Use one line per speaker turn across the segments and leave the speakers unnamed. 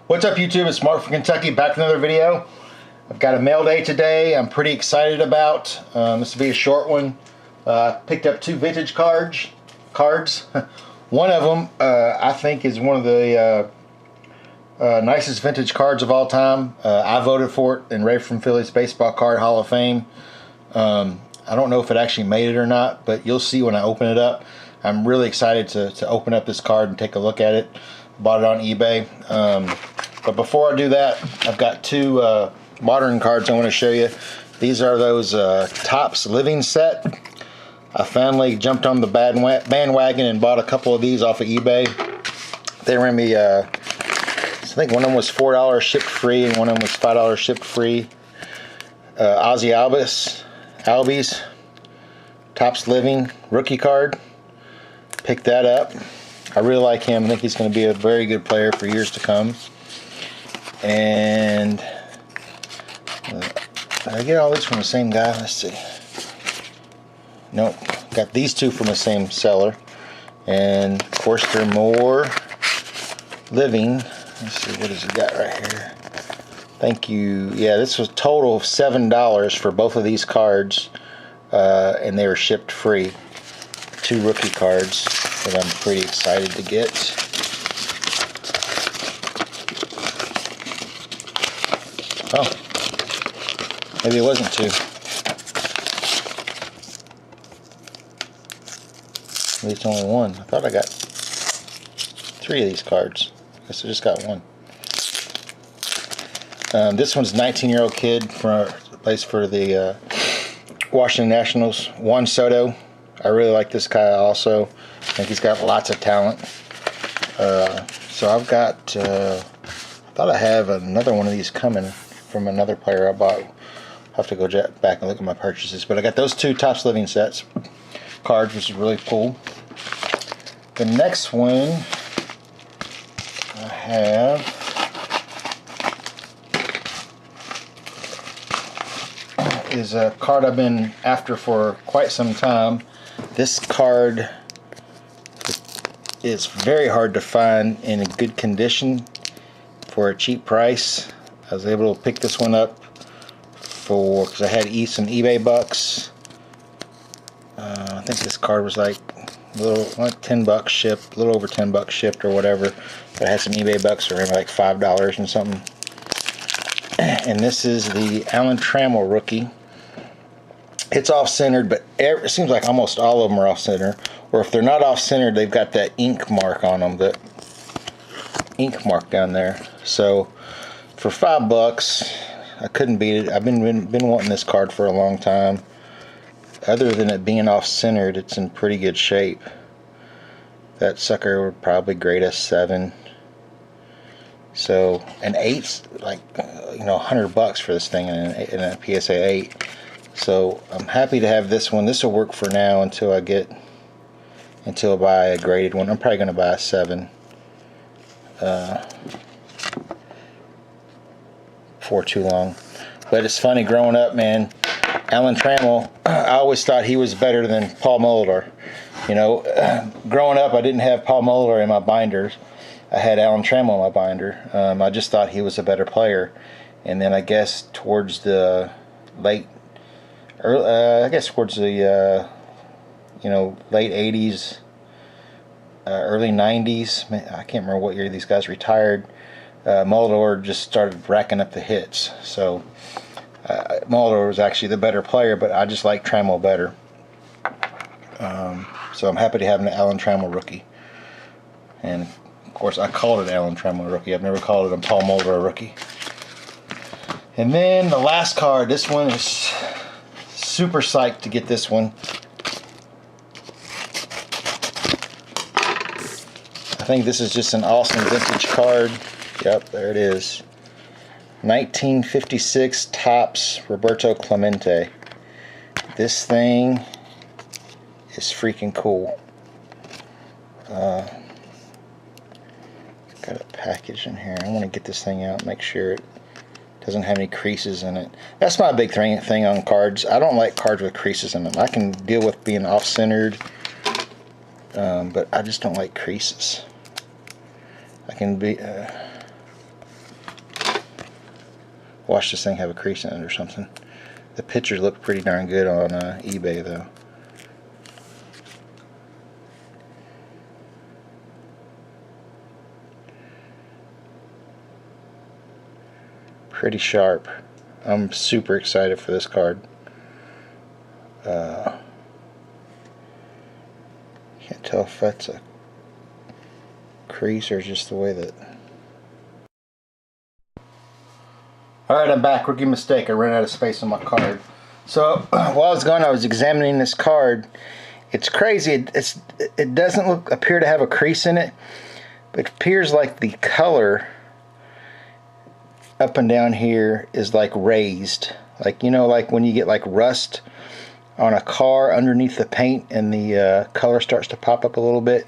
What's up, YouTube? It's Mark from Kentucky, back with another video. I've got a mail day today I'm pretty excited about. This will be a short one. Picked up two vintage cards. One of them I think is one of the nicest vintage cards of all time. I voted for it in Ray from Phillies Baseball Card Hall of Fame. I don't know if it actually made it or not, but you'll see when I open it up. I'm really excited to open up this card and take a look at it. Bought it on eBay. But before I do that, I've got two modern cards I want to show you. These are those Topps Living set. I finally jumped on the bandwagon and bought a couple of these off of eBay. They ran me, I think one of them was $4 shipped free and one of them was $5 shipped free. Ozzie Albies, Topps Living rookie card. Picked that up. I really like him. I think he's going to be a very good player for years to come. And did I get all these from the same guy? Let's see. Nope. Got these two from the same seller. And of course they're more living. Let's see, what has he got right here? Thank you. Yeah, this was a total of $7 for both of these cards. And they were shipped free. Two rookie cards that I'm pretty excited to get. Oh, maybe it wasn't two. Maybe it's only one. I thought I got three of these cards. I guess I just got one. This one's a 19-year-old kid plays for the Washington Nationals, Juan Soto. I really like this guy also. I think he's got lots of talent. So I've got, I thought I have another one of these coming from another player I bought. I'll have to go back and look at my purchases. But I got those two Topps Living sets cards, which is really cool. The next one I have is a card I've been after for quite some time. This card is very hard to find in a good condition for a cheap price. I was able to pick this one up because I had some eBay bucks. I think this card was like $10 shipped, a little over $10 shipped or whatever. But I had some eBay bucks for like $5 and something. And this is the Alan Trammell rookie. It's off-centered, but it seems like almost all of them are off-center. Or if they're not off-centered, they've got that ink mark on them, that ink mark down there. So for $5, I couldn't beat it. I've been wanting this card for a long time. Other than it being off-centered, it's in pretty good shape. That sucker would probably grade a 7. So an 8's like $100 for this thing in a PSA 8. So I'm happy to have this one. This will work for now until I buy a graded one. I'm probably going to buy a 7 for too long. But it's funny, growing up, man, Alan Trammell, I always thought he was better than Paul Molitor. You know, growing up, I didn't have Paul Molitor in my binders. I had Alan Trammell in my binder. I just thought he was a better player. And then I guess towards the late 80s, early 90s. I can't remember what year these guys retired. Molitor just started racking up the hits. So Molitor was actually the better player, but I just like Trammell better. So I'm happy to have an Alan Trammell rookie. And of course, I called it Alan Trammell rookie. I've never called it a Paul Molitor rookie. And then the last card. This one is super psyched to get this one. I think this is just an awesome vintage card. Yep, there it is. 1956 Topps Roberto Clemente. This thing is freaking cool. Got a package in here. I want to get this thing out and make sure it doesn't have any creases in it. That's my big thing on cards. I don't like cards with creases in them. I can deal with being off-centered, but I just don't like creases. I can be watch this thing have a crease in it or something. The pictures look pretty darn good on eBay though. Pretty sharp. I'm super excited for this card. Can't tell if that's a crease or just the way that. Alright, I'm back. Rookie mistake. I ran out of space on my card. So while I was gone, I was examining this card. It's crazy. It doesn't appear to have a crease in it, but it appears like the color up and down here is like raised. Like, you know, like when you get like rust on a car underneath the paint and the color starts to pop up a little bit.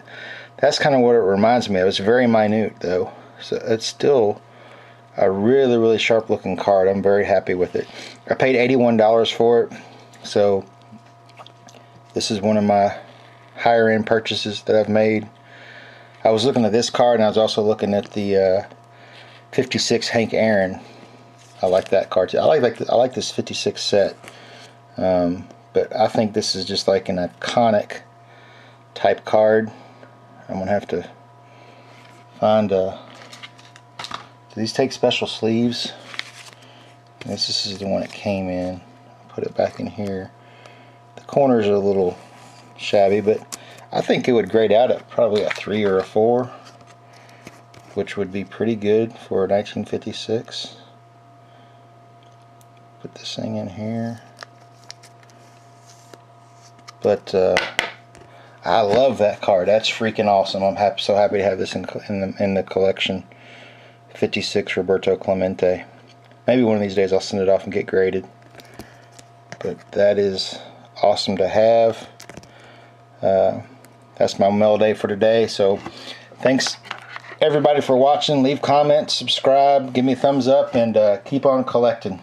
That's kind of what it reminds me of. It's very minute though. So it's still a really, really sharp looking card. I'm very happy with it. I paid $81 for it. So this is one of my higher end purchases that I've made. I was looking at this card and I was also looking at the 56 Hank Aaron. I like that card too. I like this 56 set. But I think this is just like an iconic type card. I'm gonna have to find do these take special sleeves? This is the one it came in. Put it back in here. The corners are a little shabby, but I think it would grade out at probably a 3 or a 4, which would be pretty good for 1956. Put this thing in here. But I love that card. That's freaking awesome. I'm so happy to have this in the collection. 56 Roberto Clemente. Maybe one of these days I'll send it off and get graded. But that is awesome to have. That's my mail day for today. So thanks everybody for watching. Leave comments, subscribe, give me a thumbs up, and keep on collecting.